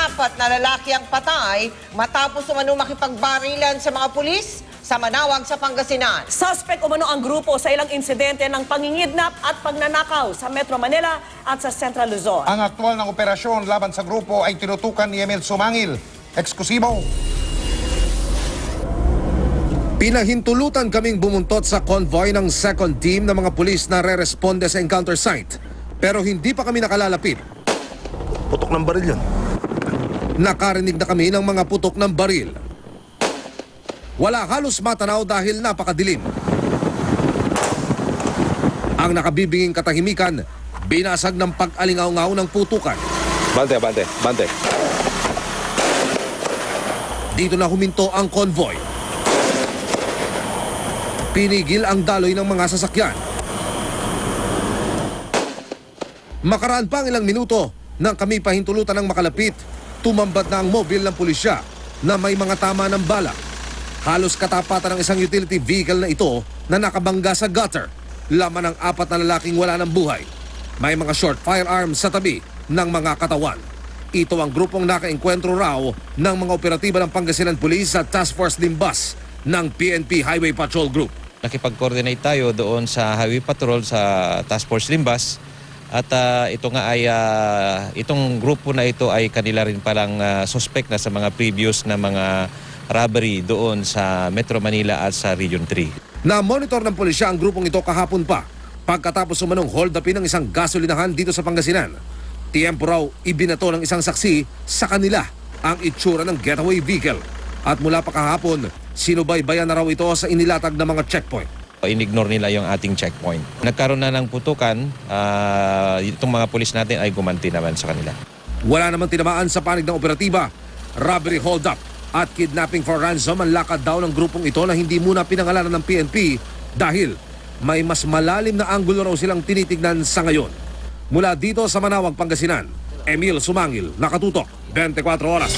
apat na lalaki ang patay matapos umano makipagbarilan sa mga pulis sa Manawag sa Pangasinan. Suspect umano ang grupo sa ilang insidente ng pangingidnap at pagnanakaw sa Metro Manila at sa Central Luzon. Ang aktual ng operasyon laban sa grupo ay tinutukan ni Emil Sumangil. Eksklusibo. Pinahintulutan kaming bumuntot sa convoy ng second team ng mga pulis na re-responde sa encounter site. Pero hindi pa kami nakalalapit. Putok ng baril yun. Nakarinig na kami ng mga putok ng baril. Wala halos matanaw dahil napakadilim. Ang nakabibinging katahimikan, binasag ng pag-alingaw-ngaw ng putukan. Bante, bante, bante. Dito na huminto ang convoy. Pinigil ang daloy ng mga sasakyan. Makaraan pa ang ilang minuto nang kami pahintulutan ng makalapit, tumambat na ang mobil ng pulisya na may mga tama ng bala. Halos katapatan ng isang utility vehicle na ito na nakabangga sa gutter. Laman ng apat na lalaking wala ng buhay. May mga short firearms sa tabi ng mga katawan. Ito ang grupong nakaengkwentro raw ng mga operatiba ng Pangasinan Police at Task Force Limbas ng PNP Highway Patrol Group. Nakipag-coordinate tayo doon sa Highway Patrol sa Task Force Limbas at ito nga ay itong grupo na ito ay kanila rin palang suspect na sa mga previous na mga robbery doon sa Metro Manila at sa Region 3. Na-monitor ng pulisya ang grupong ito kahapon pa pagkatapos umanong hold-upin ng isang gasolinahan dito sa Pangasinan. Tiempo raw ibinato ng isang saksi sa kanila ang itsura ng getaway vehicle. At mula pa kahapon, sinubaybayan na raw ito sa inilatag na mga checkpoint. Inignore nila yung ating checkpoint. Nagkaroon na ng putukan, itong mga pulis natin ay gumanti naman sa kanila. Wala namang tinamaan sa panig ng operatiba, robbery hold-up at kidnapping for ransom ang lakad daw ng grupong ito na hindi muna pinangalanan ng PNP dahil may mas malalim na anggulo raw silang tinitignan sa ngayon. Mula dito sa Manawag, Pangasinan, Emil Sumangil, Nakatutok, 24 Oras.